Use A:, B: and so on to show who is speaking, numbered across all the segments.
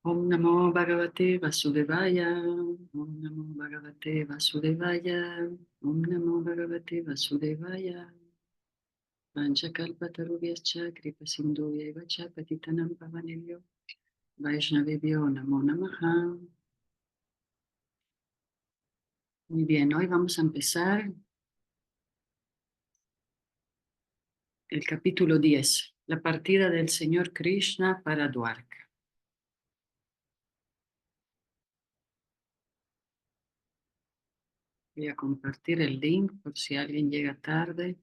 A: Om Namo Bhagavate Vasudevaya, Om Namo Bhagavate Vasudevaya, Om Namo Bhagavate Vasudevaya. Panchakalpatarubhyascha kripa sindhuvya cha patitanam pavanebhyo Vaishnavebhyo Namo Namaha. Muy bien, hoy vamos a empezar el capítulo 10, la partida del Señor Krishna para Dwarka. Voy a compartir el link por si alguien llega tarde.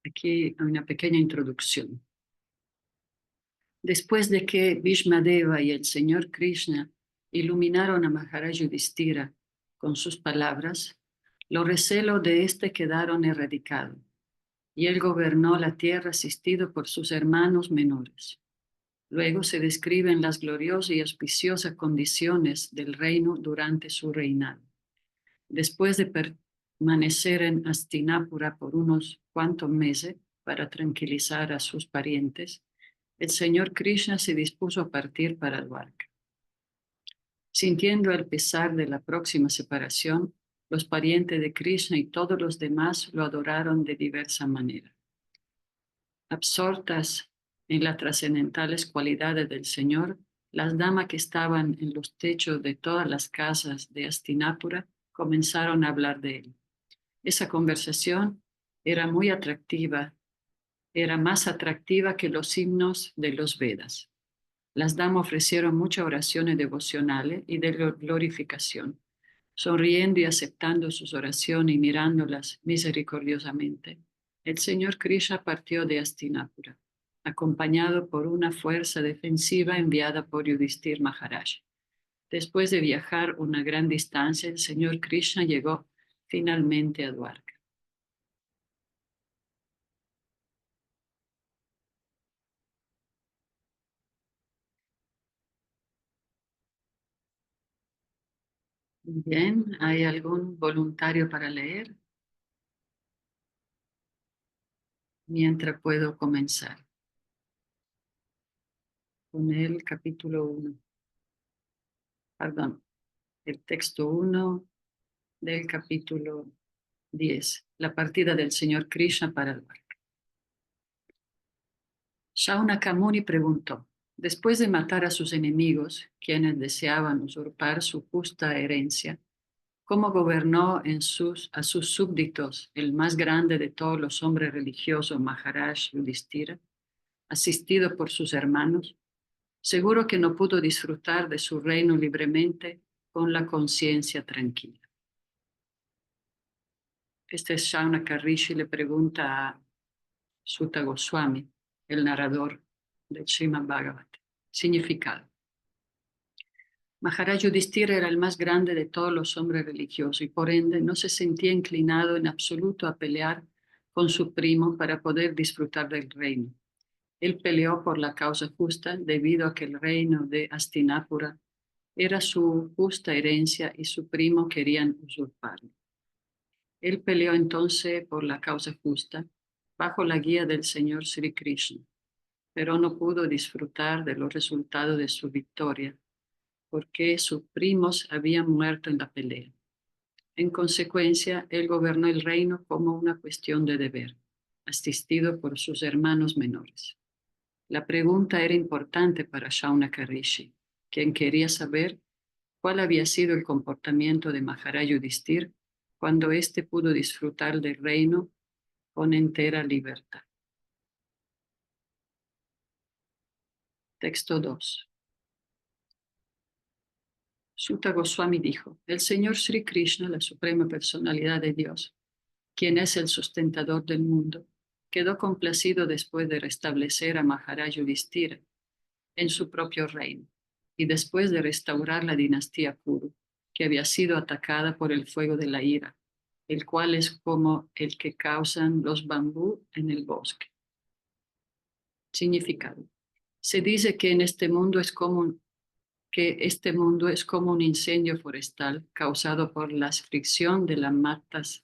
A: Aquí hay una pequeña introducción. Después de que Bhishmadeva y el Señor Krishna iluminaron a Maharaj Yudhishthira con sus palabras, los recelos de éste quedaron erradicados, y él gobernó la tierra asistido por sus hermanos menores. Luego se describen las gloriosas y auspiciosas condiciones del reino durante su reinado. Después de permanecer en Hastinapura por unos cuantos meses para tranquilizar a sus parientes, el Señor Krishna se dispuso a partir para Dwarka. Sintiendo el pesar de la próxima separación, los parientes de Krishna y todos los demás lo adoraron de diversa manera. Absortas en las trascendentales cualidades del Señor, las damas que estaban en los techos de todas las casas de Hastinapura comenzaron a hablar de él. Esa conversación era muy atractiva, era más atractiva que los himnos de los Vedas. Las damas ofrecieron muchas oraciones devocionales y de glorificación, sonriendo y aceptando sus oraciones y mirándolas misericordiosamente. El Señor Krishna partió de Hastinapura, acompañado por una fuerza defensiva enviada por Yudhishthira Maharaj. Después de viajar una gran distancia, el Señor Krishna llegó finalmente a Dwarka. Bien, ¿hay algún voluntario para leer? Mientras puedo comenzar con el capítulo 1, perdón, el texto 1 del capítulo 10, la partida del Señor Krishna para el barco. Shaunaka Muni preguntó, después de matar a sus enemigos, quienes deseaban usurpar su justa herencia, ¿cómo gobernó a sus súbditos el más grande de todos los hombres religiosos, Maharaj Yudhishthira, asistido por sus hermanos? Seguro que no pudo disfrutar de su reino libremente con la conciencia tranquila. Este es Shaunaka Rishi, le pregunta a Sutta Goswami, el narrador del Srimad Bhagavatam. Significado. Maharaj Yudhishthira era el más grande de todos los hombres religiosos y por ende no se sentía inclinado en absoluto a pelear con su primo para poder disfrutar del reino. Él peleó por la causa justa debido a que el reino de Hastinapura era su justa herencia y su primo querían usurparlo. Él peleó entonces por la causa justa bajo la guía del Señor Sri Krishna, pero no pudo disfrutar de los resultados de su victoria porque sus primos habían muerto en la pelea. En consecuencia, él gobernó el reino como una cuestión de deber, asistido por sus hermanos menores. La pregunta era importante para Shaunaka Rishi, quien quería saber cuál había sido el comportamiento de Maharaj Yudhishthira cuando éste pudo disfrutar del reino con entera libertad. Texto 2. Sutta Goswami dijo, el Señor Sri Krishna, la suprema personalidad de Dios, quien es el sustentador del mundo, quedó complacido después de restablecer a Maharaj Yudhishthira en su propio reino y después de restaurar la dinastía Kuru, que había sido atacada por el fuego de la ira. el cual es como el que causan los bambú en el bosque. Significado. Se dice que en este mundo es como que este mundo es como un incendio forestal causado por la fricción de las matas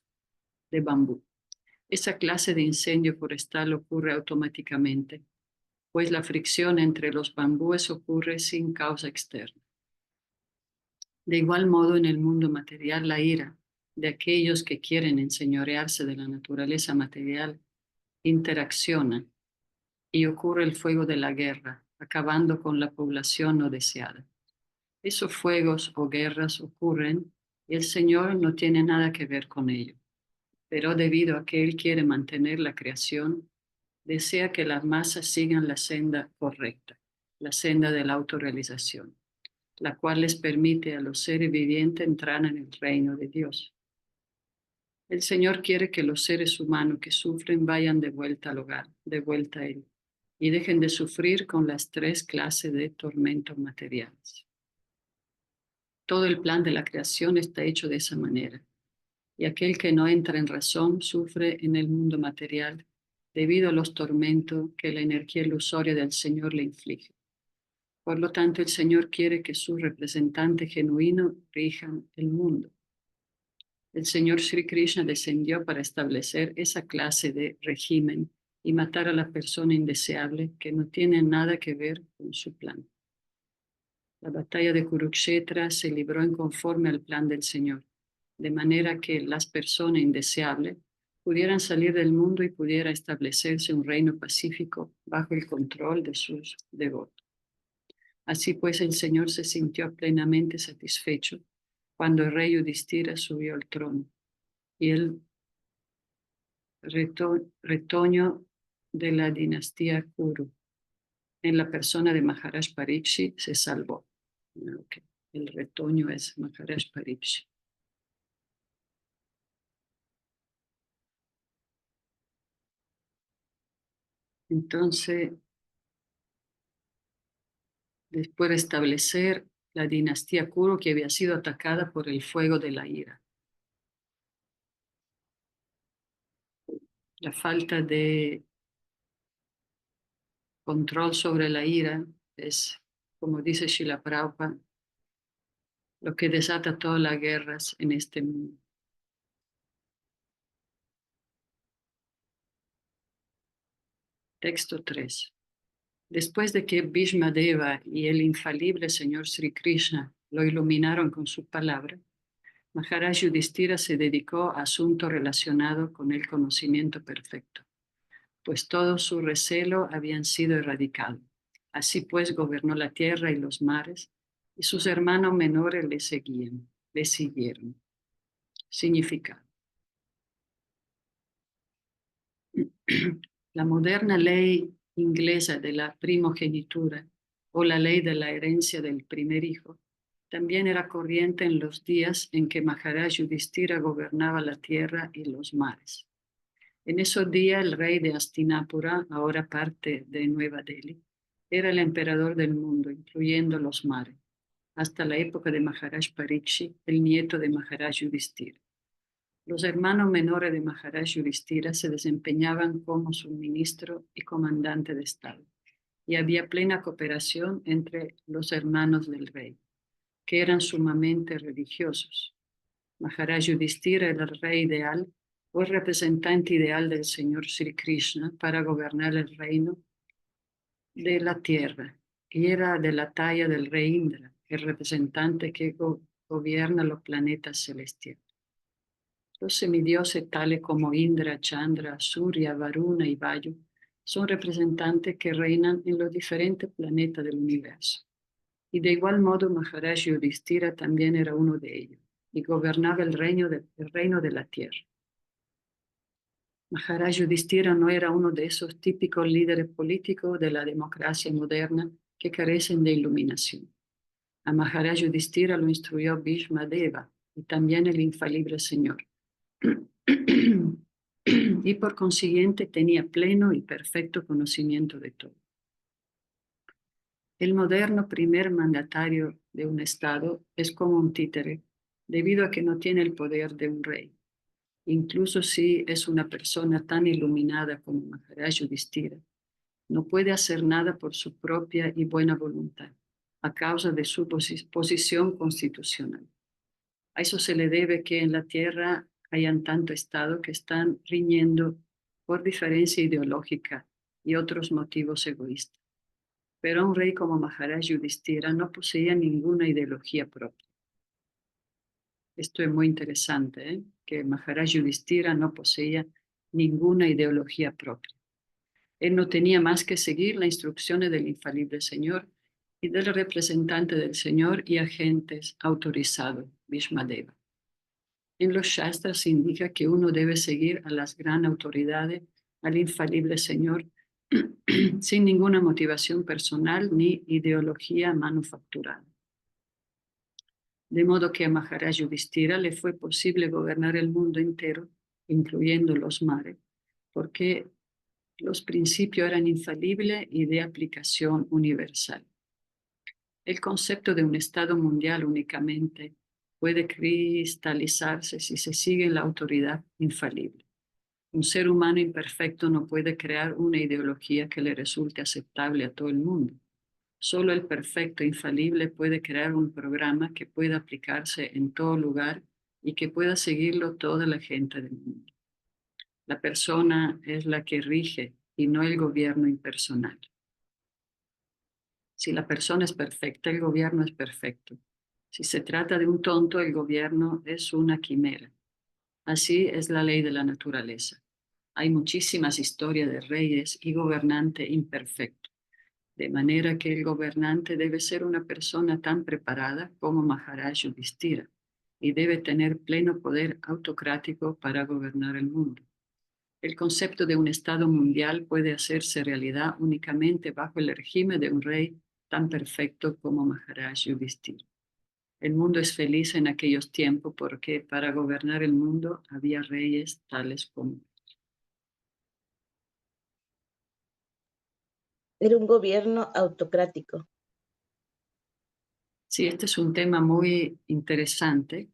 A: de bambú. Esa clase de incendio forestal ocurre automáticamente, pues la fricción entre los bambúes ocurre sin causa externa. De igual modo, en el mundo material, la ira de aquellos que quieren enseñorearse de la naturaleza material interacciona y ocurre el fuego de la guerra, acabando con la población no deseada. Esos fuegos o guerras ocurren y el Señor no tiene nada que ver con ello, pero debido a que Él quiere mantener la creación, desea que las masas sigan la senda correcta, la senda de la autorrealización, la cual les permite a los seres vivientes entrar en el reino de Dios. El Señor quiere que los seres humanos que sufren vayan de vuelta al hogar, de vuelta a Él, y dejen de sufrir con las tres clases de tormentos materiales. Todo el plan de la creación está hecho de esa manera, y aquel que no entra en razón sufre en el mundo material debido a los tormentos que la energía ilusoria del Señor le inflige. Por lo tanto, el Señor quiere que sus representantes genuinos rijan el mundo. El Señor Sri Krishna descendió para establecer esa clase de régimen y matar a la persona indeseable que no tiene nada que ver con su plan. La batalla de Kurukshetra se libró en conforme al plan del Señor, de manera que las personas indeseables pudieran salir del mundo y pudiera establecerse un reino pacífico bajo el control de sus devotos. Así pues, el Señor se sintió plenamente satisfecho cuando el rey Yudhishthira subió al trono y el retoño de la dinastía Kuru, en la persona de Maharaj Parikshit, se salvó. Okay. El retoño es Maharaj Parikshit. Entonces, después de establecer la dinastía Kuru que había sido atacada por el fuego de la ira. La falta de control sobre la ira es, como dice Srila Prabhupada, lo que desata todas las guerras en este mundo. Texto 3. Después de que Bhishma Deva y el infalible Señor Sri Krishna lo iluminaron con su palabra, Maharaj Yudhishthira se dedicó a asuntos relacionados con el conocimiento perfecto, pues todo su recelo habían sido erradicados. Así pues gobernó la tierra y los mares, y sus hermanos menores le siguieron. Significado. La moderna ley inglesa de la primogenitura o la ley de la herencia del primer hijo también era corriente en los días en que Maharaj Yudhishthira gobernaba la tierra y los mares. En esos días el rey de Hastinapura, ahora parte de Nueva Delhi, era el emperador del mundo, incluyendo los mares, hasta la época de Maharaj Parikshit, el nieto de Maharaj Yudhishthira. Los hermanos menores de Maharaj Yudhishthira se desempeñaban como su ministro y comandante de Estado, y había plena cooperación entre los hermanos del rey, que eran sumamente religiosos. Maharaj Yudhishthira era el rey ideal o el representante ideal del Señor Sri Krishna para gobernar el reino de la tierra, y era de la talla del rey Indra, el representante que gobierna los planetas celestiales. Los semidioses tales como Indra, Chandra, Surya, Varuna y Vayu son representantes que reinan en los diferentes planetas del universo. Y de igual modo Maharaj Yudhishthira también era uno de ellos y gobernaba el reino de la tierra. Maharaj Yudhishthira no era uno de esos típicos líderes políticos de la democracia moderna que carecen de iluminación. A Maharaj Yudhishthira lo instruyó Bhishma Deva y también el infalible Señor. Y por consiguiente tenía pleno y perfecto conocimiento de todo. El moderno primer mandatario de un estado es como un títere, debido a que no tiene el poder de un rey. Incluso si es una persona tan iluminada como Maharaj Yudhishthira, no puede hacer nada por su propia y buena voluntad, a causa de su posición constitucional. A eso se le debe que en la tierra hayan tanto estado que están riñendo por diferencia ideológica y otros motivos egoístas. Pero un rey como Maharaj Yudhishthira no poseía ninguna ideología propia. Esto es muy interesante, ¿eh? Que Maharaj Yudhishthira no poseía ninguna ideología propia. Él no tenía más que seguir las instrucciones del infalible Señor y del representante del Señor y agentes autorizados, Bhishmadeva. En los Shastras se indica que uno debe seguir a las gran autoridades, al infalible Señor, sin ninguna motivación personal ni ideología manufacturada. De modo que a Maharaj Yudhishthira le fue posible gobernar el mundo entero, incluyendo los mares, porque los principios eran infalibles y de aplicación universal. El concepto de un Estado mundial únicamente puede cristalizarse si se sigue la autoridad infalible. Un ser humano imperfecto no puede crear una ideología que le resulte aceptable a todo el mundo. Solo el perfecto infalible puede crear un programa que pueda aplicarse en todo lugar y que pueda seguirlo toda la gente del mundo. La persona es la que rige y no el gobierno impersonal. Si la persona es perfecta, el gobierno es perfecto. Si se trata de un tonto, el gobierno es una quimera. Así es la ley de la naturaleza. Hay muchísimas historias de reyes y gobernantes imperfectos, de manera que el gobernante debe ser una persona tan preparada como Maharaj Yudhishthira y debe tener pleno poder autocrático para gobernar el mundo. El concepto de un Estado mundial puede hacerse realidad únicamente bajo el régimen de un rey tan perfecto como Maharaj Yudhishthira. El mundo es feliz en aquellos tiempos porque para gobernar el mundo había reyes tales como...
B: Era un gobierno autocrático.
A: Sí, este es un tema muy interesante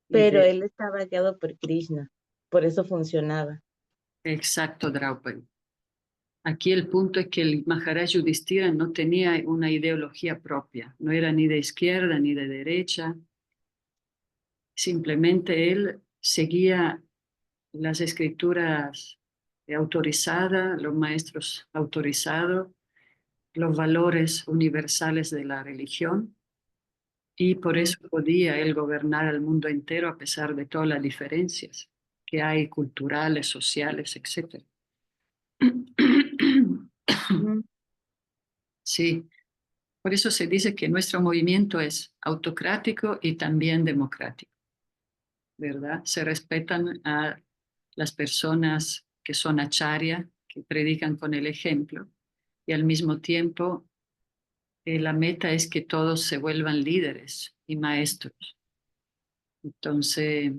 A: y
B: Pero
A: de
B: él estaba guiado por Krishna, por eso funcionaba.
A: exacto Draupadi. Aquí el punto es que el Maharaj Yudhishthira no tenía una ideología propia, no era ni de izquierda ni de derecha, simplemente él seguía las escrituras autorizadas, los maestros autorizados, los valores universales de la religión, y por
B: Mm,
A: eso podía él gobernar al mundo entero a pesar de todas las diferencias que hay culturales, sociales, etc.
B: mm,
A: Sí, por eso se dice que nuestro movimiento es autocrático y también democrático, ¿verdad? Se respetan a las personas que son acharya, que predican con el ejemplo, y al mismo tiempo la meta es que todos se vuelvan líderes y maestros. Entonces,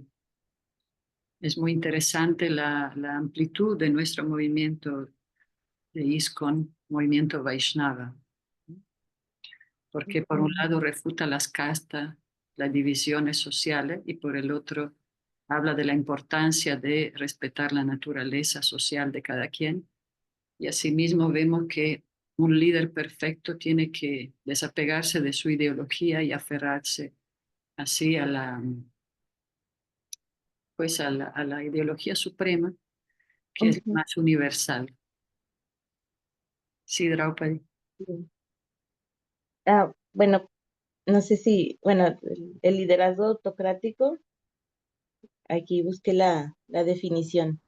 A: es muy interesante la amplitud de nuestro movimiento de ISKCON, movimiento Vaishnava, porque por un
B: mm.
A: lado refuta las castas, las divisiones sociales, y por el otro habla de la importancia de respetar la naturaleza social de cada quien. Y asimismo vemos que un líder perfecto tiene que desapegarse de su ideología y aferrarse así a a la ideología suprema, que es
B: Ujú,
A: más universal. Sí, Draupadi.
B: sí. Bueno, no sé si, bueno, el liderazgo autocrático, aquí busqué la definición.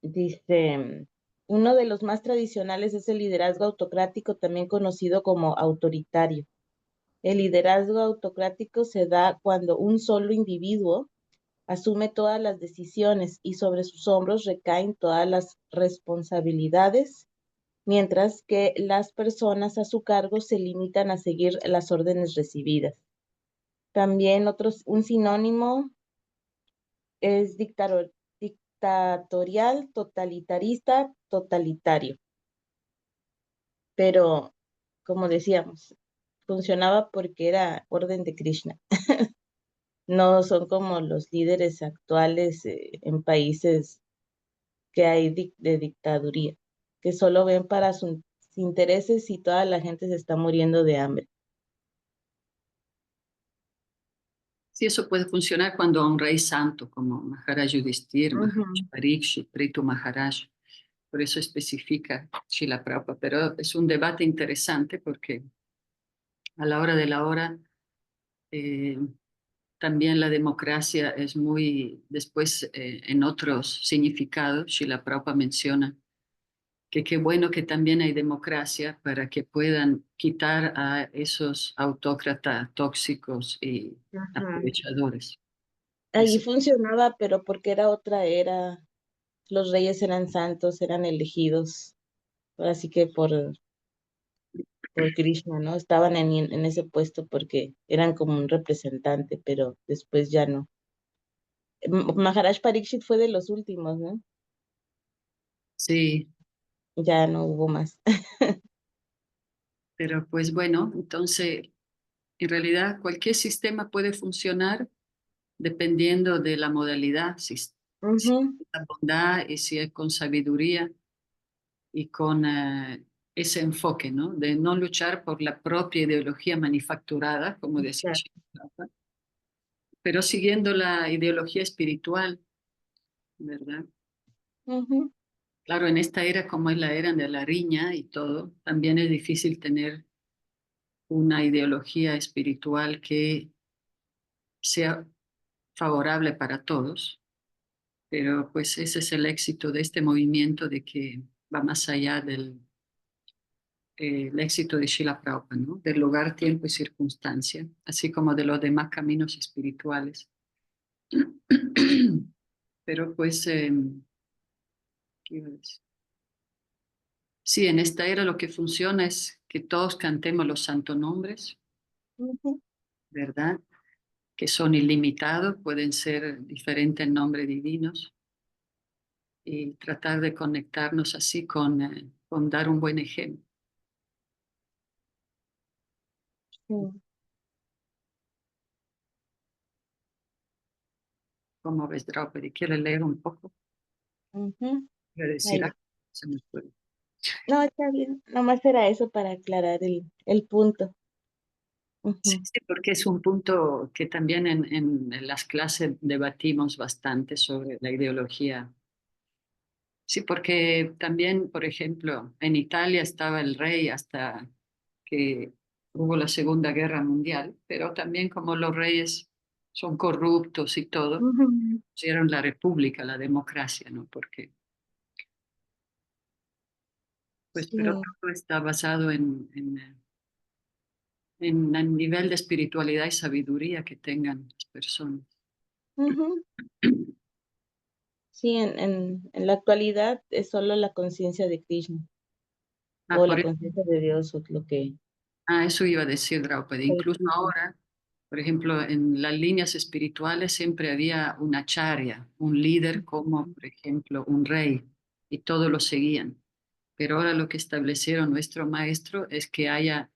B: Dice, uno de los más tradicionales es el liderazgo autocrático, también conocido como autoritario. El liderazgo autocrático se da cuando un solo individuo asume todas las decisiones y sobre sus hombros recaen todas las responsabilidades, mientras que las personas a su cargo se limitan a seguir las órdenes recibidas. También un sinónimo es dictatorial, totalitarista, totalitario. Pero, como decíamos, funcionaba porque era orden de Krishna. No son como los líderes actuales en países que hay de dictaduría, que solo ven para sus intereses y toda la gente se está muriendo de hambre.
A: Sí, eso puede funcionar cuando un rey santo como Maharaj Yudhishthir, Maharaj
B: Ujú,
A: Parikshit, Prithu Maharaj, por eso especifica Srila Prabhupada, pero es un debate interesante porque a la hora de la hora eh, también la democracia es muy, después en otros significados, Srila Prabhupada menciona que qué bueno que también hay democracia para que puedan quitar a esos autócratas tóxicos y
B: ujú.
A: aprovechadores.
B: Allí
A: Eso.
B: funcionaba, pero porque era otra era, los reyes eran santos, eran elegidos, así que por Krishna, ¿no? Estaban en ese puesto porque eran como un representante, pero después ya no. Maharaj Pariksit fue de los últimos, ¿no?
A: Sí,
B: Ya no hubo más.
A: pero pues bueno, entonces en realidad cualquier sistema puede funcionar dependiendo de la modalidad, si
B: Ujú,
A: es con bondad y si es con sabiduría y con ese enfoque, ¿no? De no luchar por la propia ideología manufacturada, como decía
B: exacto.
A: Shakespeare, pero siguiendo la ideología espiritual, ¿verdad?
B: Ujú,
A: Claro, en esta era como es la era de la riña y todo, también es difícil tener una ideología espiritual que sea favorable para todos, pero pues ese es el éxito de este movimiento de que va más allá del el éxito de Srila Prabhupada, ¿no? Del lugar, tiempo y circunstancia, así como de los demás caminos espirituales. Pero pues, ¿qué iba a decir? Sí, en esta era lo que funciona es que todos cantemos los santos nombres,
B: ujú.
A: ¿verdad? Que son ilimitados, pueden ser diferentes nombres divinos y tratar de conectarnos así con dar un buen ejemplo.
B: Sí.
A: ¿Cómo ves, Draupadi? ¿Quieres leer un poco?
B: Ujú.
A: ¿Quieres decir
B: Ahí.
A: algo? Se me fue.
B: No, está bien. Nomás era eso para aclarar el punto.
A: Sí,
B: Ujú,
A: sí, porque es un punto que también en las clases debatimos bastante sobre la ideología. Sí, porque también, por ejemplo, en Italia estaba el rey hasta que hubo la Segunda Guerra Mundial, pero también como los reyes son corruptos y todo,
B: ujú.
A: pusieron la república, la democracia, ¿no? Porque, pues, pero
B: Sí.
A: todo está basado en el nivel de espiritualidad y sabiduría que tengan las personas.
B: Ujú. Sí, en la actualidad es solo la conciencia de Krishna
A: Ah,
B: o
A: por
B: la conciencia de Dios o lo que...
A: Eso iba a decir Draupadi.
B: Hare
A: Incluso
B: Krishna.
A: ahora, por ejemplo, en las líneas espirituales siempre había una acharya, un líder como, por ejemplo, un rey, y todos lo seguían. Pero ahora lo que establecieron nuestro maestro es que haya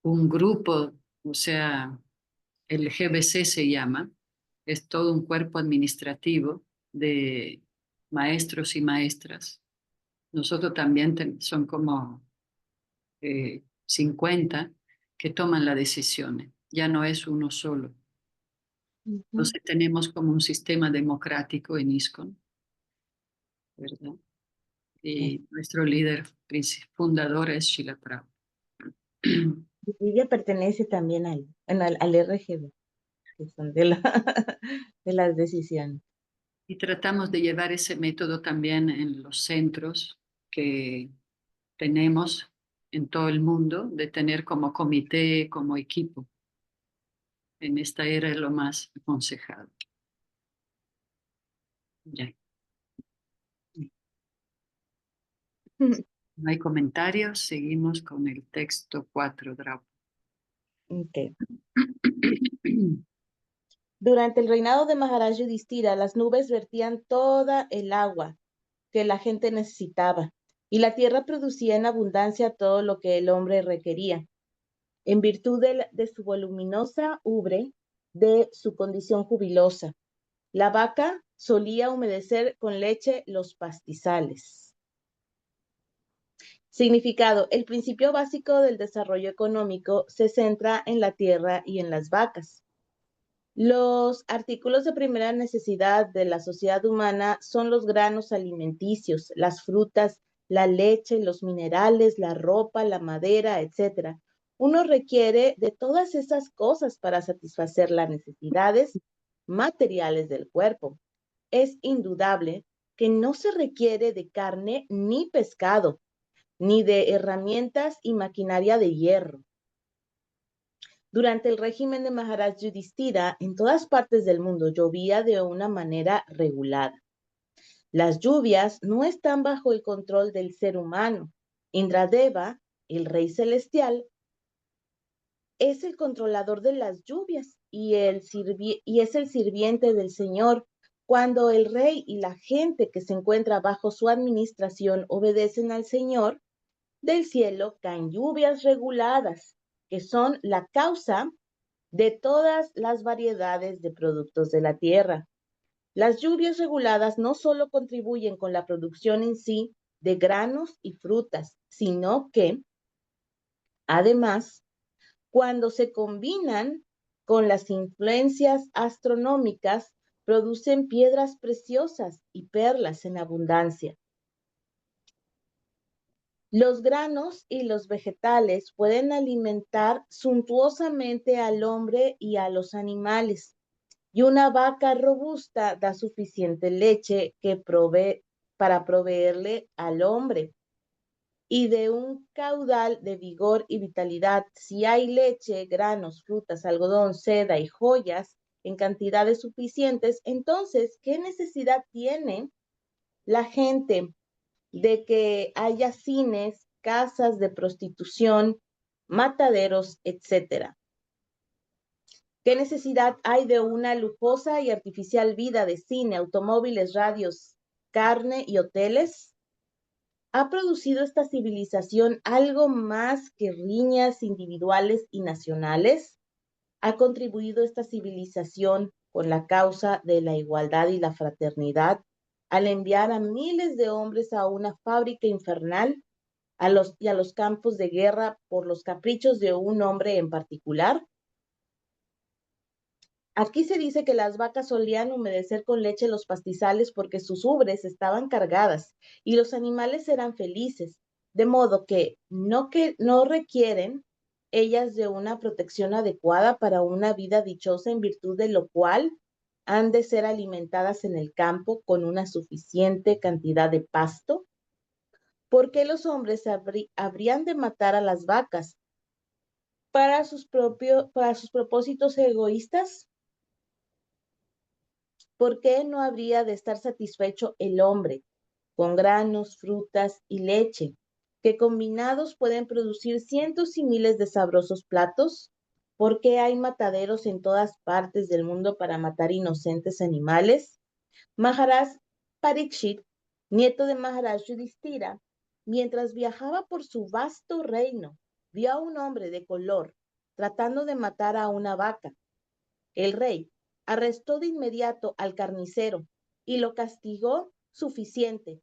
A: un grupo, o sea, el GBC se llama, es todo un cuerpo administrativo de maestros y maestras. Nosotros también son como 50 que toman las decisiones, ya no es uno solo.
B: Ujú.
A: Entonces tenemos como un sistema democrático en ISKCON, ¿verdad?
B: Sí.
A: Y nuestro líder fundador es Srila Prabhupada.
B: Y ella pertenece también al RGB, que son de de las decisiones.
A: Y tratamos de llevar ese método también en los centros que tenemos en todo el mundo, de tener como comité, como equipo. En esta era es lo más aconsejado. Ya. No hay comentarios, seguimos con el texto 4, Draupa.
B: Ok. Durante el reinado de Maharaj Yudhishthira, las nubes vertían toda el agua que la gente necesitaba, y la tierra producía en abundancia todo lo que el hombre requería. En virtud de su voluminosa ubre, de su condición jubilosa. La vaca solía humedecer con leche los pastizales. Significado. El principio básico del desarrollo económico se centra en la tierra y en las vacas. Los artículos de primera necesidad de la sociedad humana son los granos alimenticios, las frutas, la leche, los minerales, la ropa, la madera, etc. Uno requiere de todas esas cosas para satisfacer las necesidades materiales del cuerpo. Es indudable que no se requiere de carne ni pescado, ni de herramientas y maquinaria de hierro. Durante el régimen de Maharaj Yudhishthira, en todas partes del mundo llovía de una manera regulada. Las lluvias no están bajo el control del ser humano. Indradeva, el rey celestial, es el controlador de las lluvias y es el sirviente del Señor. Cuando el rey y la gente que se encuentra bajo su administración obedecen al Señor, del cielo caen lluvias reguladas, que son la causa de todas las variedades de productos de la tierra. Las lluvias reguladas no solo contribuyen con la producción en sí de granos y frutas, sino que, además, cuando se combinan con las influencias astronómicas, producen piedras preciosas y perlas en abundancia. Los granos y los vegetales pueden alimentar suntuosamente al hombre y a los animales, y una vaca robusta da suficiente leche para proveerle al hombre. Y de un caudal de vigor y vitalidad, si hay leche, granos, frutas, algodón, seda y joyas en cantidades suficientes, entonces, ¿qué necesidad tiene la gente de que haya cines, casas de prostitución, mataderos, etcétera? ¿Qué necesidad hay de una lujosa y artificial vida de cine, automóviles, radios, carne y hoteles? ¿Ha producido esta civilización algo más que riñas individuales y nacionales? ¿Ha contribuido esta civilización con la causa de la igualdad y la fraternidad al enviar a miles de hombres a una fábrica infernal y a los campos de guerra por los caprichos de un hombre en particular? Aquí se dice que las vacas solían humedecer con leche los pastizales porque sus ubres estaban cargadas y los animales eran felices, de modo que no requieren ellas de una protección adecuada para una vida dichosa, en virtud de lo cual han de ser alimentadas en el campo con una suficiente cantidad de pasto. ¿Por qué los hombres habrían de matar a las vacas para sus propósitos egoístas? ¿Por qué no habría de estar satisfecho el hombre con granos, frutas y leche, que combinados pueden producir cientos y miles de sabrosos platos? ¿Por qué hay mataderos en todas partes del mundo para matar inocentes animales? Maharaj Parikshit, nieto de Maharaj Yudhishthira, mientras viajaba por su vasto reino, vio a un hombre de color tratando de matar a una vaca. El rey arrestó de inmediato al carnicero y lo castigó suficientemente.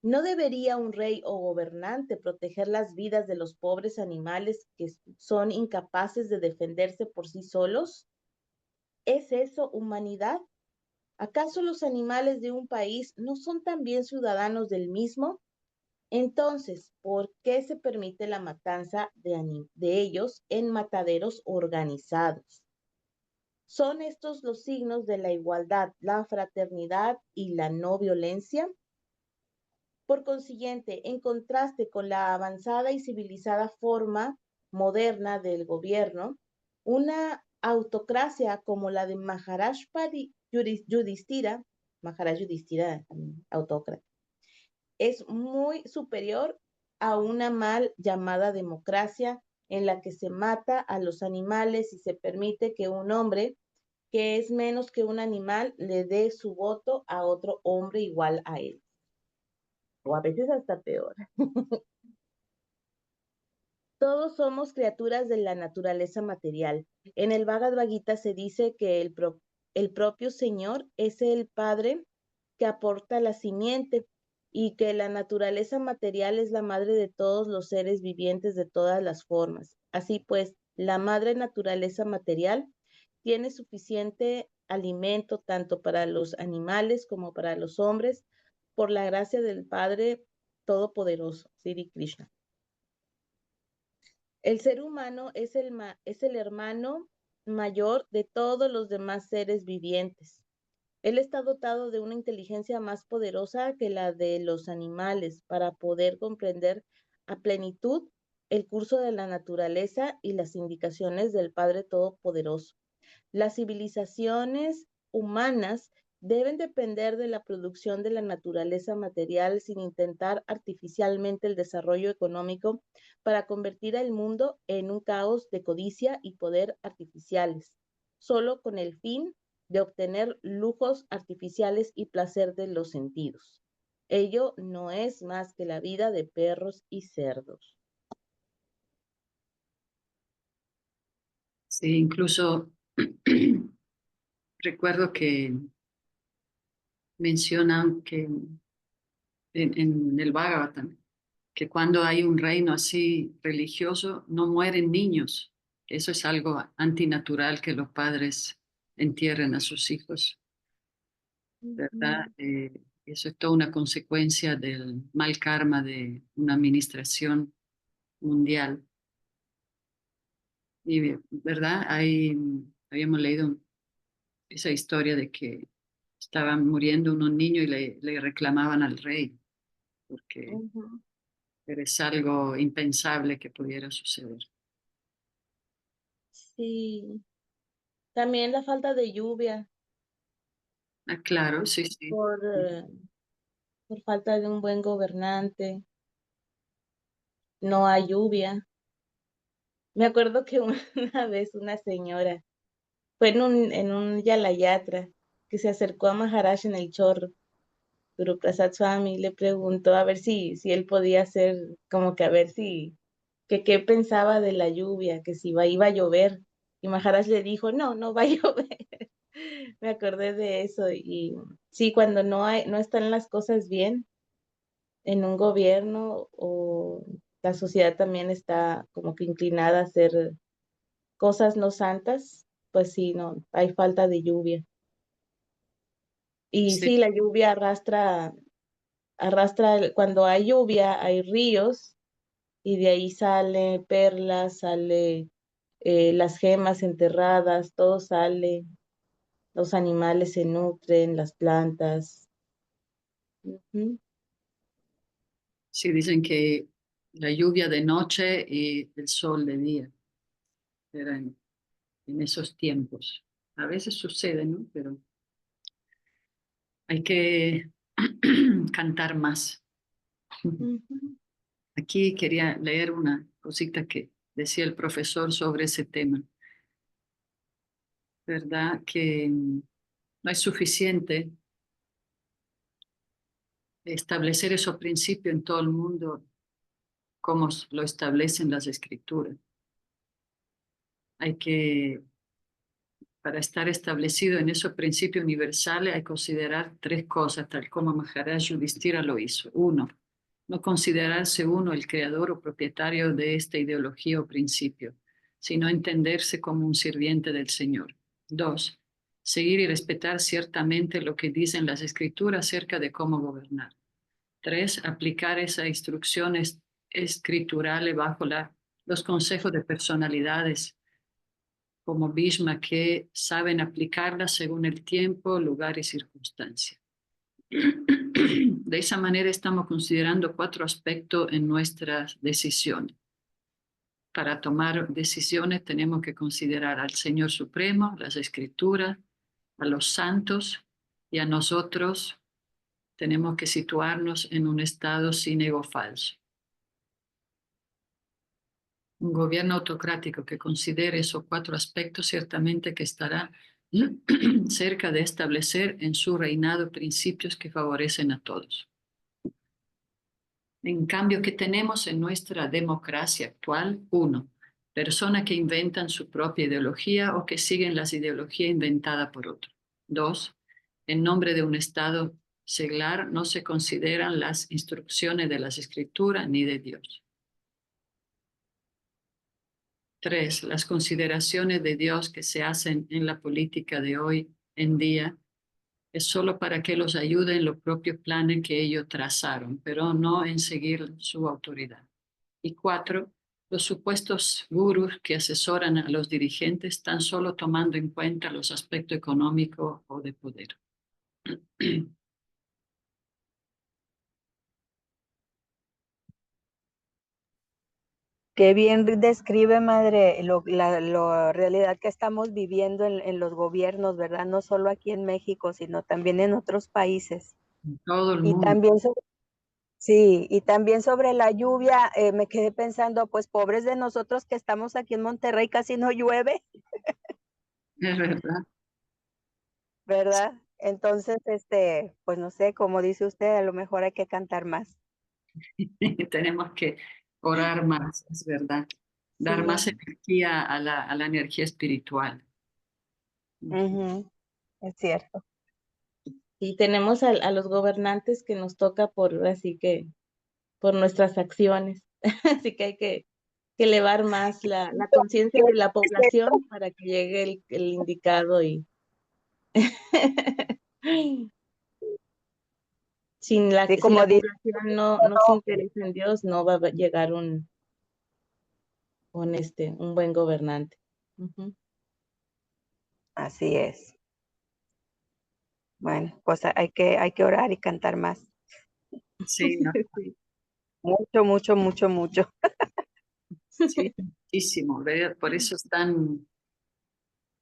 B: ¿No debería un rey o gobernante proteger las vidas de los pobres animales que son incapaces de defenderse por sí solos? ¿Es eso humanidad? ¿Acaso los animales de un país no son también ciudadanos del mismo? Entonces, ¿por qué se permite la matanza de ellos en mataderos organizados? ¿Son estos los signos de la igualdad, la fraternidad y la no violencia? Por consiguiente, en contraste con la avanzada y civilizada forma moderna del gobierno, una autocracia como la de Yudhishthira, Maharaj Yudhishthira, autócrata, es muy superior a una mal llamada democracia en la que se mata a los animales y se permite que un hombre que es menos que un animal le dé su voto a otro hombre igual a él. O a veces hasta peor. Todos somos criaturas de la naturaleza material. En el Bhagavad Gita se dice que el propio Señor es el Padre que aporta la simiente y que la naturaleza material es la madre de todos los seres vivientes de todas las formas. Así pues, la madre naturaleza material tiene suficiente alimento tanto para los animales como para los hombres por la gracia del Padre Todopoderoso, Sri Krishna. El ser humano es el hermano mayor de todos los demás seres vivientes. Él está dotado de una inteligencia más poderosa que la de los animales para poder comprender a plenitud el curso de la naturaleza y las indicaciones del Padre Todopoderoso. Las civilizaciones humanas deben depender de la producción de la naturaleza material sin intentar artificialmente el desarrollo económico para convertir al mundo en un caos de codicia y poder artificiales, solo con el fin de obtener lujos artificiales y placer de los sentidos. Ello no es más que la vida de perros y cerdos.
A: Sí, incluso recuerdo que mencionan que en el Bhagavatam, que cuando hay un reino así religioso, no mueren niños. Eso es algo antinatural que los padres entierren a sus hijos, ¿verdad?
B: Ujú.
A: Eso es toda una consecuencia del mal karma de una administración mundial. Y, ¿verdad? Habíamos leído esa historia de que estaban muriendo unos niños y le reclamaban al rey, porque
B: Ujú.
A: es algo impensable que pudiera suceder.
B: Sí, también la falta de lluvia
A: Ah, claro, sí, sí.
B: por falta de un buen gobernante, no hay lluvia. Me acuerdo que una vez una señora fue en un Yalayatra que se acercó a Maharaj en el chorro. Guru Prasad Swami le preguntó a ver si él podía hacer, como que a ver que qué pensaba de la lluvia, que si iba a llover. Y Maharaj le dijo, no, no va a llover. Me acordé de eso y sí, cuando no están las cosas bien en un gobierno o la sociedad también está como que inclinada a hacer cosas no santas, pues sí, no, hay falta de lluvia. Y
A: Sí,
B: sí, la lluvia cuando hay lluvia hay ríos y de ahí sale perlas, sale las gemas enterradas, todo sale, los animales se nutren, las plantas. Ujú,
A: sí, dicen que la lluvia de noche y el sol de día eran en esos tiempos. A veces sucede, ¿no? Pero hay que cantar más.
B: ujú,
A: Aquí quería leer una cosita que decía el profesor sobre ese tema, ¿verdad? Que no es suficiente establecer esos principios en todo el mundo como lo establecen las escrituras. Hay que, para estar establecido en esos principios universales, hay que considerar tres cosas, tal como Maharaj Yudhishthira lo hizo. Uno, no considerarse uno el creador o propietario de esta ideología o principio, sino entenderse como un sirviente del Señor. Dos, seguir y respetar ciertamente lo que dicen las escrituras acerca de cómo gobernar. Tres, aplicar esas instrucciones escriturales bajo los consejos de personalidades como Bhishma que saben aplicarlas según el tiempo, lugar y circunstancia. De esa manera estamos considerando cuatro aspectos en nuestras decisiones. Para tomar decisiones tenemos que considerar al Señor Supremo, las Escrituras, a los santos y a nosotros tenemos que situarnos en un estado sin ego falso. Un gobierno autocrático que considere esos cuatro aspectos ciertamente que estará cerca de establecer en su reinado principios que favorecen a todos. En cambio, ¿qué tenemos en nuestra democracia actual? Uno, personas que inventan su propia ideología o que siguen las ideologías inventadas por otros. Dos, en nombre de un Estado seglar no se consideran las instrucciones de las Escrituras ni de Dios. Tres, las consideraciones de Dios que se hacen en la política de hoy en día es solo para que los ayude en los propios planes que ellos trazaron, pero no en seguir su autoridad. Y cuatro, los supuestos gurús que asesoran a los dirigentes están solo tomando en cuenta los aspectos económicos o de poder.
C: Qué bien describe, madre, la realidad que estamos viviendo en los gobiernos, ¿verdad? No solo aquí en México, sino también en otros países.
A: En todo el
C: Y
A: mundo.
C: también, sí, y también sobre la lluvia, me quedé pensando, pues pobres de nosotros que estamos aquí en Monterrey, casi no llueve,
A: Es verdad.
C: ¿verdad? Entonces, pues no sé, como dice usted, a lo mejor hay que cantar más.
A: Tenemos que orar más, es verdad. Dar más
C: Sí,
A: energía a la energía espiritual.
C: ujú, es cierto.
B: Y tenemos a los gobernantes que nos toca por, así que, por nuestras acciones. Así que hay que elevar más la conciencia de la población para que llegue el indicado y
C: Sí,
B: si la
C: como dice,
B: población no se interesa en Dios, no va a llegar un buen gobernante. Ujú.
C: así es. Bueno, pues hay que orar y cantar más.
A: Sí, no,
B: Sí.
C: Mucho, mucho, mucho, mucho.
A: sí, muchísimo, ¿verdad? Por eso están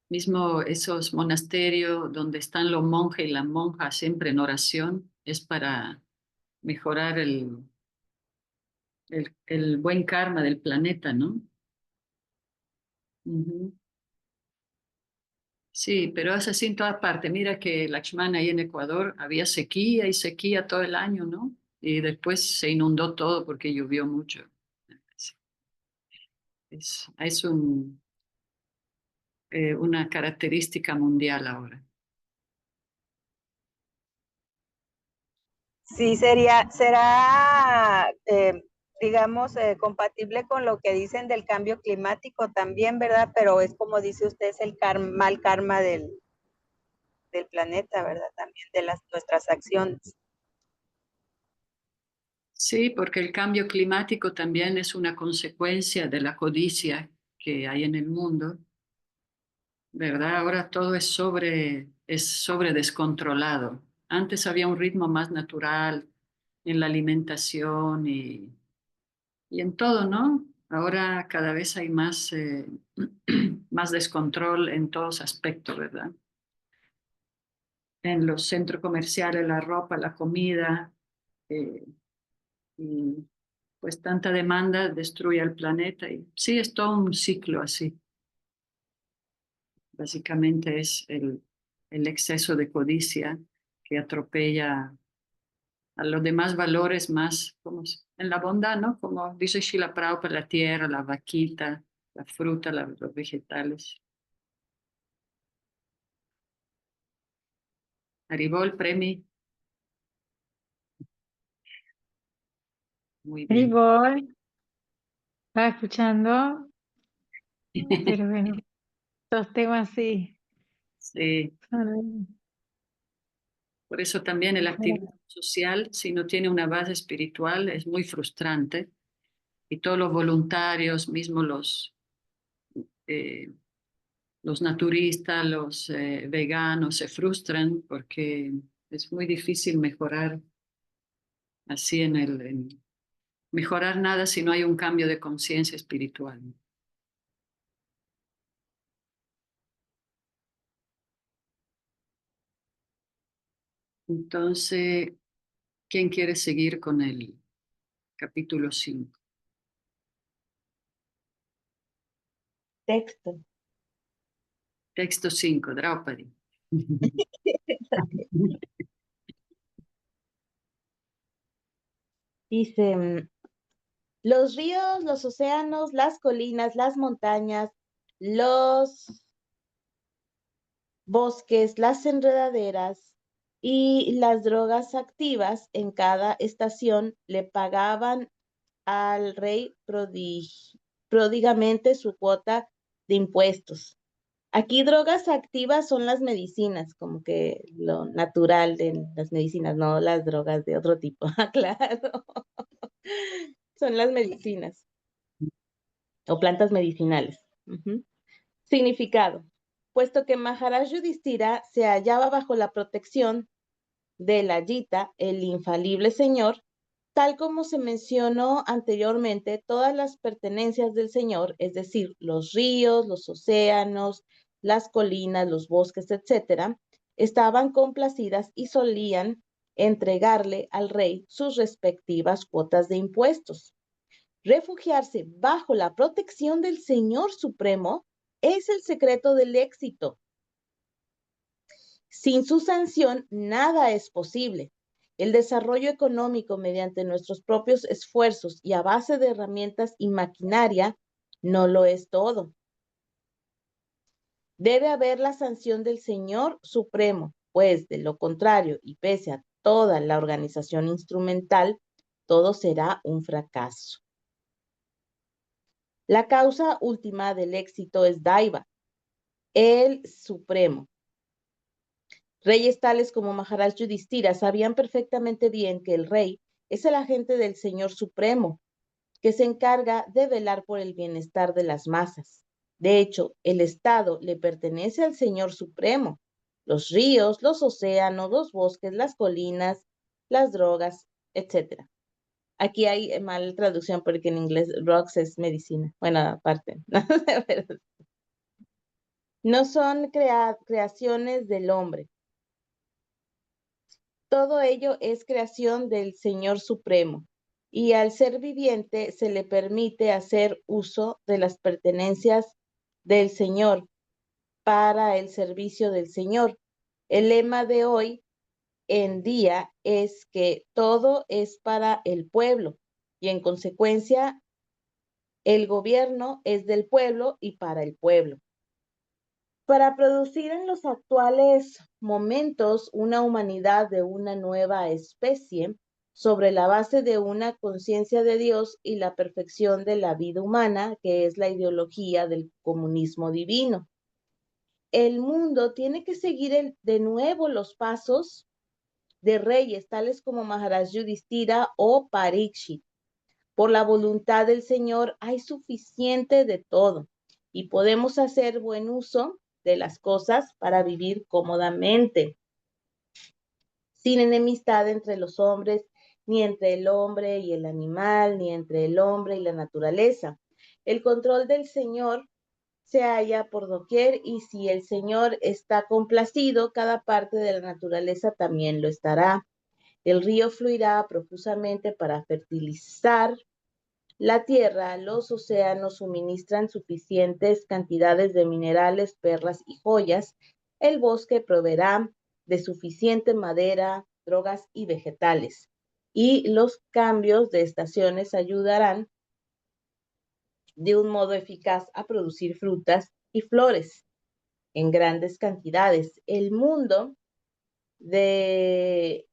A: mismo esos monasterios donde están los monjes y las monjas siempre en oración, es para mejorar el buen karma del planeta, ¿no? Ujú. Sí, pero es así en todas partes. Mira que Lakshman ahí en Ecuador había sequía y sequía todo el año, ¿no? Y después se inundó todo porque llovió mucho. Sí, es una característica mundial ahora.
C: Sí, será, digamos, compatible con lo que dicen del cambio climático también, ¿verdad? Pero es como dice usted, es el mal karma del planeta, ¿verdad? También de nuestras acciones.
A: Sí, porque el cambio climático también es una consecuencia de la codicia que hay en el mundo, ¿verdad? Ahora todo es sobre descontrolado. Antes había un ritmo más natural en la alimentación y en todo, ¿no? Ahora cada vez hay más, más descontrol en todos aspectos, ¿verdad? En los centros comerciales, la ropa, la comida, eh, y pues tanta demanda destruye el planeta. Y sí, es todo un ciclo así. Básicamente es el exceso de codicia que atropella a los demás valores más, como en la bondad, ¿no? Como dice Shila Prabhupada, la tierra, la vaquita, la fruta, los vegetales. Haribol, Premi, muy
D: Hey
A: bien.
D: boy, estaba escuchando, pero bueno, estos temas sí.
A: Sí,
D: son-
A: por eso también el activismo social, si no tiene una base espiritual, es muy frustrante. Y todos los voluntarios, mismo eh, los naturistas, los veganos, se frustran porque es muy difícil mejorar así mejorar nada si no hay un cambio de conciencia espiritual. Entonces, ¿quién quiere seguir con el capítulo 5?
B: Texto.
A: Texto 5, Draupadi.
B: Dice, los ríos, los océanos, las colinas, las montañas, los bosques, las enredaderas y las drogas activas en cada estación le pagaban al rey pródigamente su cuota de impuestos. Aquí drogas activas son las medicinas, como que lo natural de las medicinas, no las drogas de otro tipo. Claro, son las medicinas o plantas medicinales. Ujú. Significado. Puesto que Maharaj Yudhishthira se hallaba bajo la protección del Ayita, el infalible señor, tal como se mencionó anteriormente, todas las pertenencias del señor, es decir, los ríos, los océanos, las colinas, los bosques, etcétera, estaban complacidas y solían entregarle al rey sus respectivas cuotas de impuestos. Refugiarse bajo la protección del Señor Supremo es el secreto del éxito. Sin su sanción, nada es posible. El desarrollo económico mediante nuestros propios esfuerzos y a base de herramientas y maquinaria no lo es todo. Debe haber la sanción del Señor Supremo, pues de lo contrario, y pese a toda la organización instrumental, todo será un fracaso. La causa última del éxito es Daiva, el Supremo. Reyes tales como Maharaj Yudhishthira sabían perfectamente bien que el rey es el agente del Señor Supremo, que se encarga de velar por el bienestar de las masas. De hecho, el Estado le pertenece al Señor Supremo. Los ríos, los océanos, los bosques, las colinas, las drogas, etc. Aquí hay mal traducción porque en inglés drugs es medicina. Bueno, aparte. No son creaciones del hombre. Todo ello es creación del Señor Supremo, y al ser viviente se le permite hacer uso de las pertenencias del Señor para el servicio del Señor. El lema de hoy en día es que todo es para el pueblo y en consecuencia el gobierno es del pueblo y para el pueblo. Para producir en los actuales momentos una humanidad de una nueva especie sobre la base de una conciencia de Dios y la perfección de la vida humana, que es la ideología del comunismo divino. El mundo tiene que seguir de nuevo los pasos de reyes tales como Maharaj Yudhishthira o Parikshit. Por la voluntad del Señor hay suficiente de todo y podemos hacer buen uso de las cosas para vivir cómodamente, sin enemistad entre los hombres, ni entre el hombre y el animal, ni entre el hombre y la naturaleza. El control del Señor se halla por doquier y si el Señor está complacido, cada parte de la naturaleza también lo estará. El río fluirá profusamente para fertilizar la tierra, los océanos suministran suficientes cantidades de minerales, perlas y joyas. El bosque proveerá de suficiente madera, drogas y vegetales. Y los cambios de estaciones ayudarán de un modo eficaz a producir frutas y flores en grandes cantidades. El modo de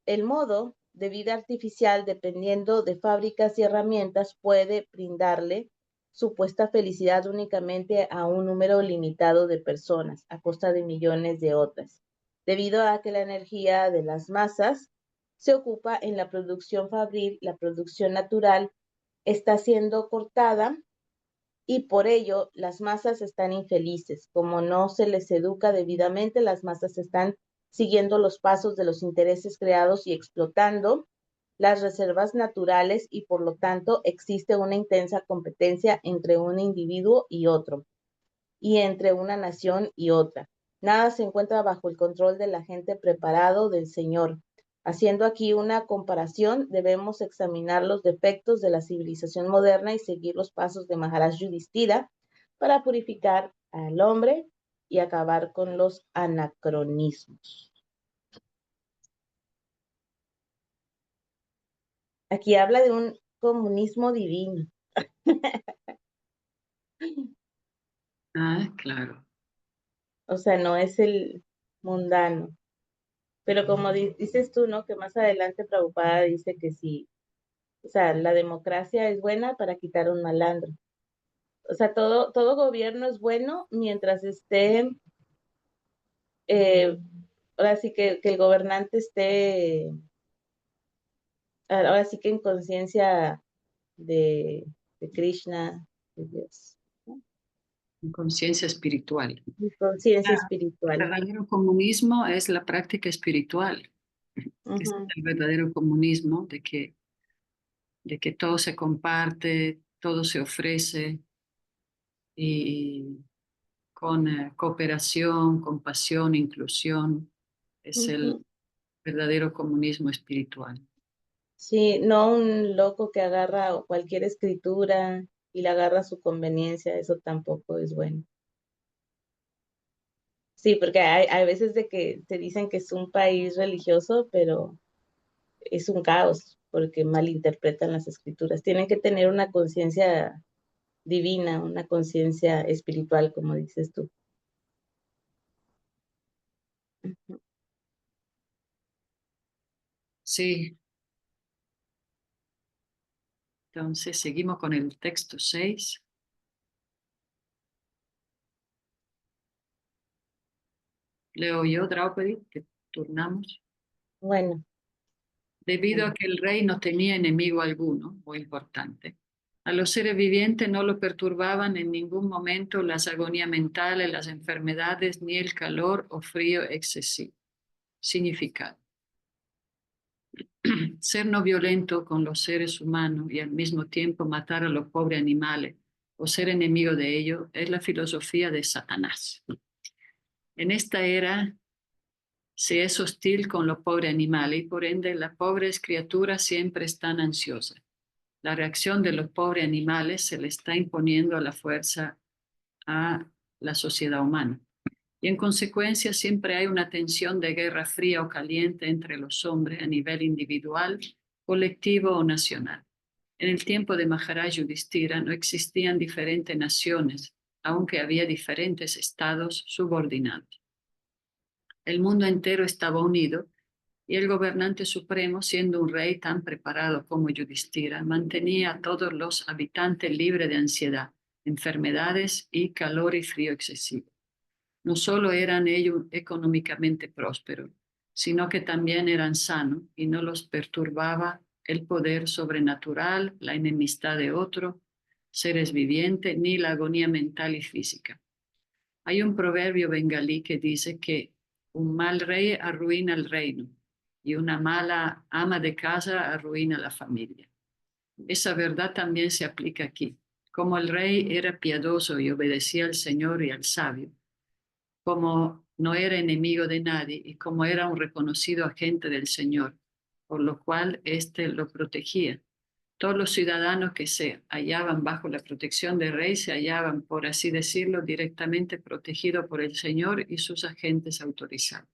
B: vida artificial, dependiendo de fábricas y herramientas, puede brindarle supuesta felicidad únicamente a un número limitado de personas, a costa de millones de otras, debido a que la energía de las masas se ocupa en la producción fabril, la producción natural está siendo cortada y por ello las masas están infelices. Como no se les educa debidamente, las masas están siguiendo los pasos de los intereses creados y explotando las reservas naturales y por lo tanto existe una intensa competencia entre un individuo y otro y entre una nación y otra. Nada se encuentra bajo el control del agente preparado del Señor. Haciendo aquí una comparación, debemos examinar los defectos de la civilización moderna y seguir los pasos de Maharaj Yudhishthira para purificar al hombre y acabar con los anacronismos. Aquí habla de un comunismo divino.
A: Ah, claro.
B: O sea, no es el mundano. Pero como dices tú, ¿no? Que más adelante Prabhupada dice que sí, o sea, la democracia es buena para quitar un malandro. O sea, todo gobierno es bueno mientras esté, eh, ahora sí que el gobernante esté, ahora sí que en conciencia de Krishna, de Dios, ¿no?
A: Conciencia espiritual.
B: Y conciencia
A: El
B: espiritual.
A: verdadero comunismo es la práctica espiritual. Es
B: Ujú,
A: el verdadero comunismo de que todo se comparte, todo se ofrece y con cooperación, compasión, inclusión. Es el
B: ujú.
A: verdadero comunismo espiritual.
B: Sí, no un loco que agarra cualquier escritura y la agarra a su conveniencia, eso tampoco es bueno. Sí, porque hay veces de que te dicen que es un país religioso, pero es un caos porque malinterpretan las escrituras. Tienen que tener una conciencia divina, una conciencia espiritual, como dices tú. Ujú.
A: Sí, entonces seguimos con el texto 6. Leo yo, Draupadi, que turnamos.
B: Bueno,
A: Debido a
B: bueno.
A: que el rey no tenía enemigo alguno, muy importante, a los seres vivientes no lo perturbaban en ningún momento las agonías mentales, las enfermedades, ni el calor o frío excesivo. Significado. Ser no violento con los seres humanos y al mismo tiempo matar a los pobres animales o ser enemigo de ellos es la filosofía de Satanás. En esta era se es hostil con los pobres animales y por ende las pobres criaturas siempre están ansiosas. La reacción de los pobres animales se le está imponiendo a la fuerza a la sociedad humana. Y en consecuencia siempre hay una tensión de guerra fría o caliente entre los hombres a nivel individual, colectivo o nacional. En el tiempo de Maharaj Yudhishthira no existían diferentes naciones, aunque había diferentes estados subordinados. El mundo entero estaba unido y el gobernante supremo, siendo un rey tan preparado como Yudhishthira, mantenía a todos los habitantes libres de ansiedad, enfermedades y calor y frío excesivo. No solo eran ellos económicamente prósperos, sino que también eran sanos y no los perturbaba el poder sobrenatural, la enemistad de otro, seres vivientes, ni la agonía mental y física. Hay un proverbio bengalí que dice que un mal rey arruina el reino y una mala ama de casa arruina la familia. Esa verdad también se aplica aquí. Como el rey era piadoso y obedecía al Señor y al sabio, como no era enemigo de nadie y como era un reconocido agente del Señor, por lo cual éste lo protegía. Todos los ciudadanos que se hallaban bajo la protección del rey se hallaban, por así decirlo, directamente protegidos por el Señor y sus agentes autorizados.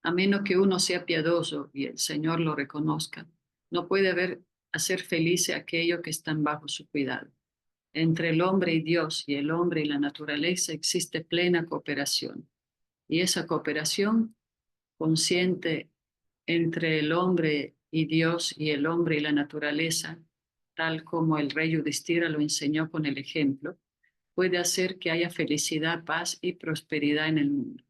A: A menos que uno sea piadoso y el Señor lo reconozca, no puede hacer felices a aquellos que están bajo su cuidado. Entre el hombre y Dios y el hombre y la naturaleza existe plena cooperación. Y esa cooperación consciente entre el hombre y Dios y el hombre y la naturaleza, tal como el rey Yudhishthira lo enseñó con el ejemplo, puede hacer que haya felicidad, paz y prosperidad en el mundo.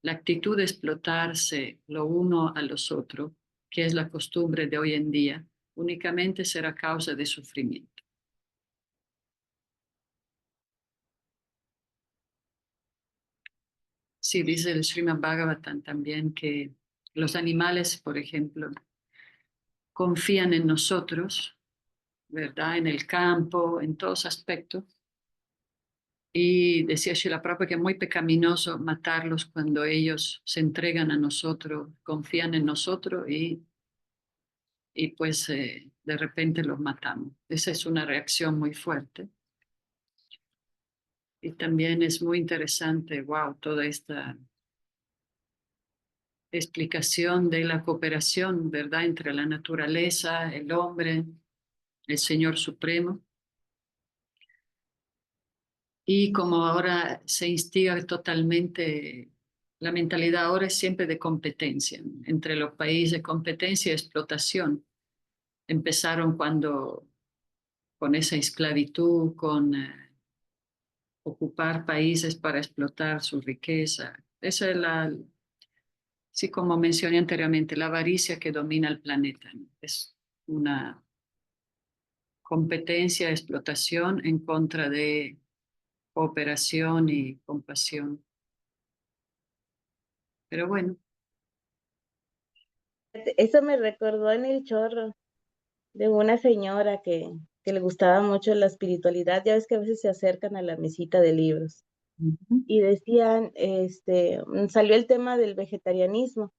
A: La actitud de explotarse lo uno a los otros, que es la costumbre de hoy en día, únicamente será causa de sufrimiento. Sí, dice el Srimad Bhagavatam también que los animales, por ejemplo, confían en nosotros, ¿verdad? En el campo, en todos aspectos. Y decía Srila Prabhupada que es muy pecaminoso matarlos cuando ellos se entregan a nosotros, confían en nosotros y pues de repente los matamos. Esa es una reacción muy fuerte. Y también es muy interesante, wow, toda explicación de la cooperación, ¿verdad?, entre la naturaleza, el hombre, el Señor Supremo. Y como ahora se instiga totalmente, la mentalidad ahora es siempre de competencia, entre los países, competencia y explotación. Empezaron cuando con esa esclavitud, con ocupar países para explotar su riqueza. Esa es sí, como mencioné anteriormente, la avaricia que domina el planeta, ¿no? Es una competencia, explotación en contra de cooperación y compasión. Pero bueno,
B: Eso me recordó en el chorro de una señora que le gustaba mucho la espiritualidad. Ya ves que a veces se acercan a la mesita de libros
A: ujú,
B: y decían, salió el tema del vegetarianismo.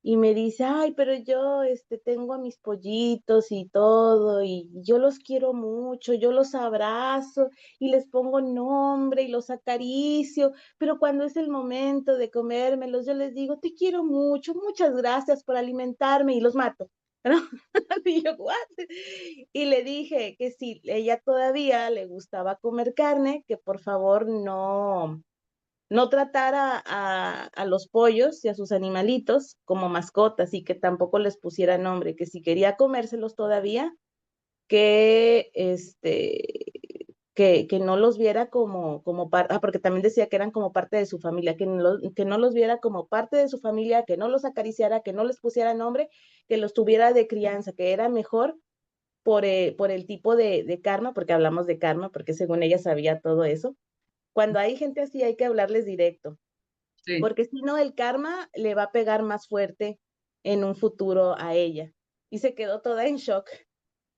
B: Y me dice, ay, pero yo tengo a mis pollitos y todo, y yo los quiero mucho, yo los abrazo y les pongo nombre y los acaricio, pero cuando es el momento de comérmelos, yo les digo, te quiero mucho, muchas gracias por alimentarme y los mato. ¿No? Y yo, "What?". Y le dije que si ella todavía le gustaba comer carne, que por favor no tratar a los pollos y a sus animalitos como mascotas y que tampoco les pusiera nombre, que si quería comérselos todavía, que que no los viera como parte, porque también decía que eran como parte de su familia, que no los viera como parte de su familia, que no los acariciara, que no les pusiera nombre, que los tuviera de crianza, que era mejor por el tipo de karma, porque hablamos de karma, porque según ella sabía todo eso. Cuando hay gente así hay que hablarles directo,
A: sí,
B: porque si no el karma le va a pegar más fuerte en un futuro a ella. Y se quedó toda en shock.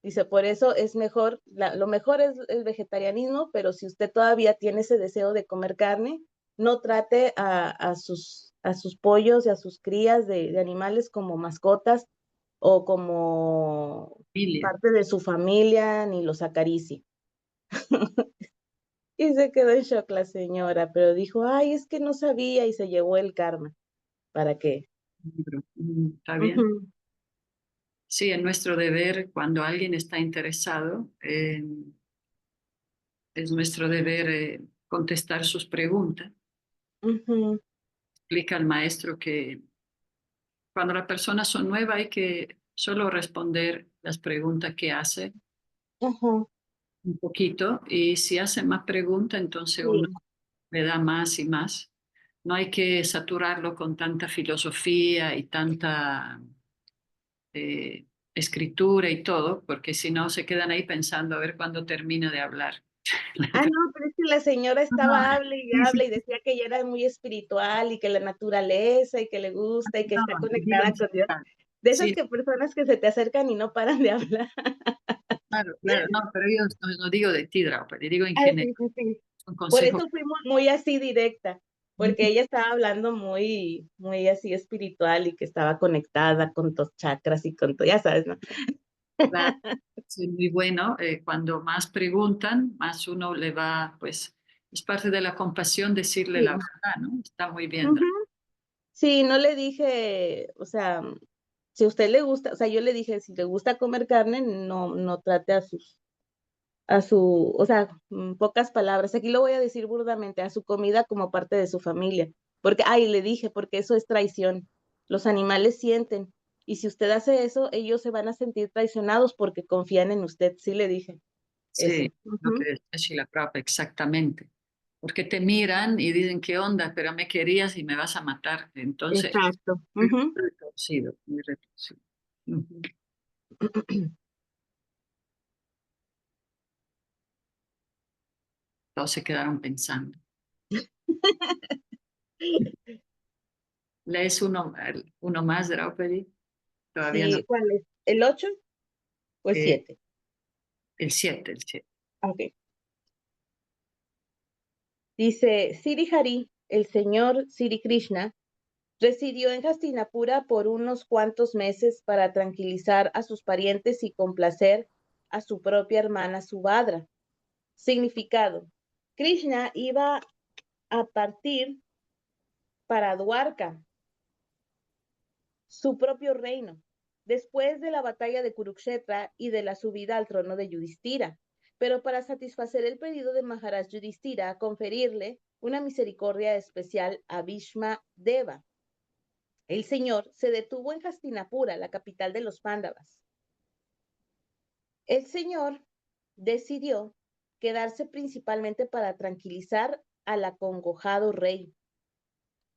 B: Dice, por eso es mejor, lo mejor es el vegetarianismo, pero si usted todavía tiene ese deseo de comer carne, no trate a sus pollos y a sus crías de animales como mascotas o como
A: familia.
B: parte de su familia, ni los acaricie. Y se quedó en shock la señora, pero dijo, ay, es que no sabía y se llevó el karma. ¿Para qué?
A: Está bien.
B: Ujú,
A: Sí, es nuestro deber cuando alguien está interesado, es nuestro deber contestar sus preguntas.
B: ujú,
A: Explica al maestro que cuando las personas son nuevas hay que solo responder las preguntas que hace
B: ajá,
A: un poquito y si hace más preguntas, entonces uno
B: sí.
A: le da más y más. No hay que saturarlo con tanta filosofía y tanta eh, escritura y todo, porque si no se quedan ahí pensando a ver cuándo termina de hablar.
B: Ah, no, pero es que la señora estaba
A: Ah,
B: hable y
A: sí, sí,
B: hable y decía que ella era muy espiritual y que la naturaleza y que le gusta y que
A: no,
B: está
A: digo
B: conectada
A: en
B: con Dios.
A: general.
B: De esas
A: Sí,
B: que personas que se te acercan y no paran de hablar.
A: claro, claro, no, pero yo no digo de ti, Draupadi, digo en
B: Ah,
A: general,
B: sí, sí, sí.
A: un
B: Por
A: consejo.
B: eso fui muy así directa, porque ella estaba hablando muy así espiritual y que estaba conectada con tus chakras y con todo, ya sabes, ¿no?
A: Claro, sí, muy bueno. Cuando más preguntan, más uno le va, pues, es parte de la compasión decirle la
B: Sí.
A: verdad, ¿no? Está muy bien.
B: Ujú. Sí, no le dije, o sea, si a usted le gusta, o sea, yo le dije, si le gusta comer carne, no trate o sea, pocas palabras. Aquí lo voy a decir burdamente, a su comida como parte de su familia. Porque, ay, le dije, porque eso es traición. Los animales sienten. Y si usted hace eso, ellos se van a sentir traicionados porque confían en usted. Sí le dije
A: Sí,
B: eso.
A: lo que
B: Ujú.
A: decía Shila Prabhupada, exactamente. Porque te miran y dicen, ¿qué onda? Pero me querías y me vas a matar. Entonces,
B: Exacto.
A: muy
B: Ujú.
A: retorcido, muy retorcido. Ujú. Todos se quedaron pensando. ¿Lees uno más, Draupadi? Todavía no.
B: Sí, ¿cuál es? ¿El 8 o el
A: Eh,
B: 7?
A: el 7, el 7.
B: Ok. Dice, Sri Hari, el señor Sri Krishna, residió en Hastinapura por unos cuantos meses para tranquilizar a sus parientes y complacer a su propia hermana Subhadra. Significado. Krishna iba a partir para Dwarka su propio reino, después de la batalla de Kurukshetra y de la subida al trono de Yudhishthira, pero para satisfacer el pedido de Maharaj Yudhishthira, conferirle una misericordia especial a Bhishma Deva. El señor se detuvo en Hastinapura, la capital de los Pándavas. El señor decidió quedarse principalmente para tranquilizar al acongojado rey,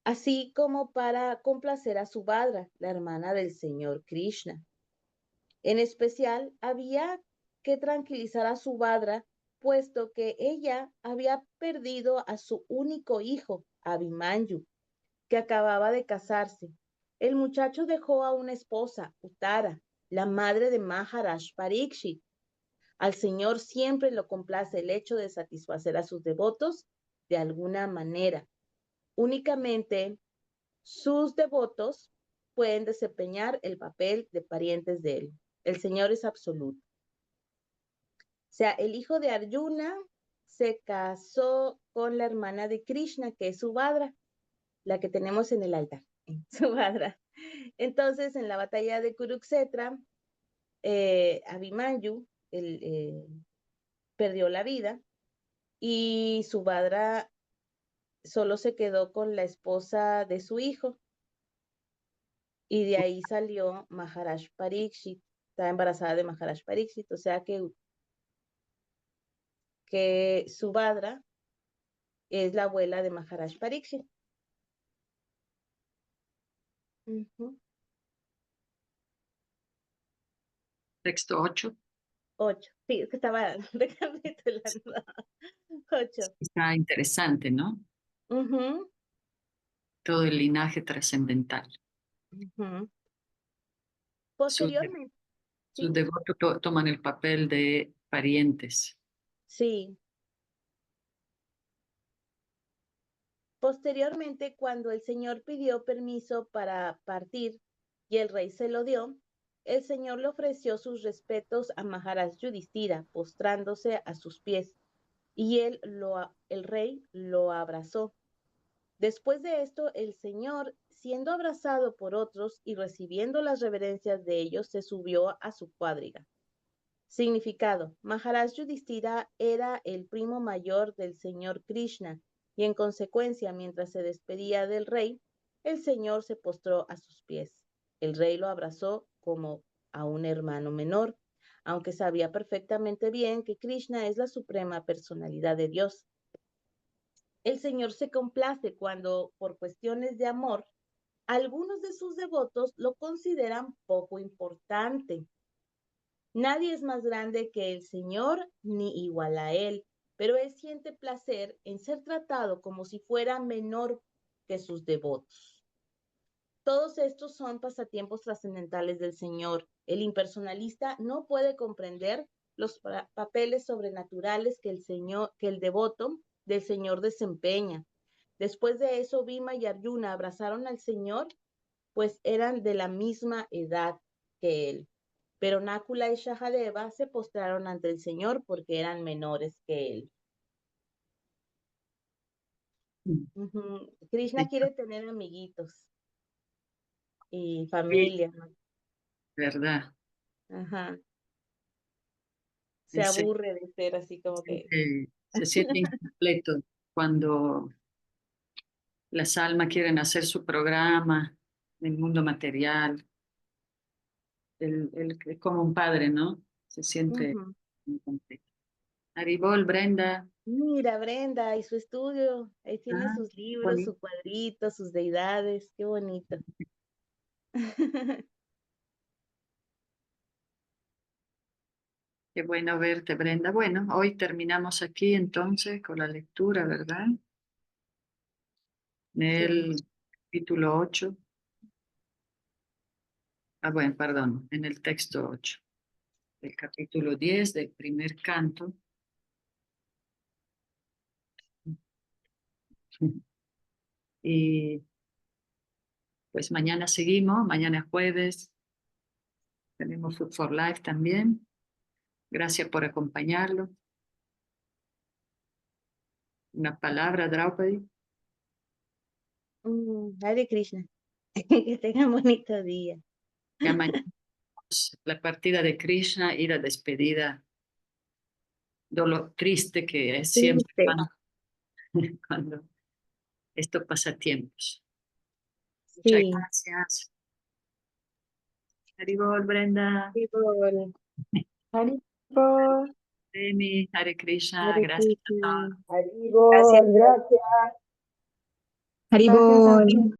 B: así como para complacer a Subhadra, la hermana del señor Krishna. En especial, había que tranquilizar a Subhadra, puesto que ella había perdido a su único hijo, Abhimanyu, que acababa de casarse. El muchacho dejó a una esposa, Uttara, la madre de Maharaj Parikshit. Al Señor siempre lo complace el hecho de satisfacer a sus devotos de alguna manera. Únicamente sus devotos pueden desempeñar el papel de parientes de él. El Señor es absoluto. O sea, el hijo de Arjuna se casó con la hermana de Krishna, que es Subhadra, la que tenemos en el altar, Subhadra. Entonces, en la batalla de Kurukshetra, Abhimanyu perdió la vida y Subhadra solo se quedó con la esposa de su hijo. Y de ahí salió Maharaj Parikshit, estaba embarazada de Maharaj Parikshit, o sea que Subhadra es la abuela de Maharaj Parikshit. Ujú.
A: Texto 8.
B: 8. Sí, es que estaba recapitulando. 8.
A: Está interesante, ¿no?
B: Ujú,
A: Todo el linaje trascendental.
B: ujú.
A: Sus,
B: Posteriormente,
A: sus
B: sí,
A: devotos toman el papel de parientes.
B: sí. Posteriormente, cuando el señor pidió permiso para partir y el rey se lo dio, el señor le ofreció sus respetos a Maharaj Yudhishthira, postrándose a sus pies, y el rey lo abrazó. Después de esto, el señor, siendo abrazado por otros y recibiendo las reverencias de ellos, se subió a su cuadriga. Significado: Maharaj Yudhishthira era el primo mayor del señor Krishna y en consecuencia, mientras se despedía del rey, el señor se postró a sus pies. El rey lo abrazó como a un hermano menor, aunque sabía perfectamente bien que Krishna es la suprema personalidad de Dios. El señor se complace cuando, por cuestiones de amor, algunos de sus devotos lo consideran poco importante. Nadie es más grande que el Señor ni igual a Él, pero Él siente placer en ser tratado como si fuera menor que sus devotos. Todos estos son pasatiempos trascendentales del Señor. El impersonalista no puede comprender los papeles sobrenaturales que el devoto del Señor desempeña. Después de eso, Bhima y Arjuna abrazaron al Señor, pues eran de la misma edad que él. Pero Nácula y Shahadeva se postraron ante el Señor porque eran menores que él. Krishna
A: Sí,
B: quiere tener amiguitos y
A: sí,
B: familia, ¿no?
A: verdad.
B: Ajá. Se
A: Ese
B: aburre de ser así como que.
A: se siente incompleto cuando las almas quieren hacer su programa en el mundo material. Él es como un padre, ¿no? Se siente
B: Ujú.
A: incompleto. Haribol, Brenda.
B: Mira, Brenda, y su estudio, ahí tiene
A: Ah,
B: sus libros,
A: bonito.
B: su cuadrito, sus deidades, qué bonito.
A: Qué bueno verte, Brenda. Bueno, hoy terminamos aquí entonces con la lectura, ¿verdad? En
B: Sí.
A: el capítulo 8. Ah, bueno, perdón, en el texto 8, del capítulo 10 del primer canto. Y pues mañana seguimos, mañana es jueves, tenemos Food for Life también. Gracias por acompañarlo. Una palabra, Draupadi.
B: Hare Krishna. Que tengan bonito día.
A: Que mañana la partida de Krishna y la despedida, lo triste que es siempre
B: Triste.
A: cuando esto pasa tiempos. Muchas
B: Sí.
A: gracias. Haribol, Brenda,
B: Haribol.
D: Haribol.
A: Demi, Hare Krishna,
B: Hare
A: gracias a
B: Krishna.
A: todos.
C: Gracias.
E: Haribol, gracias.
D: Gracias a
E: Haribol.
D: ti.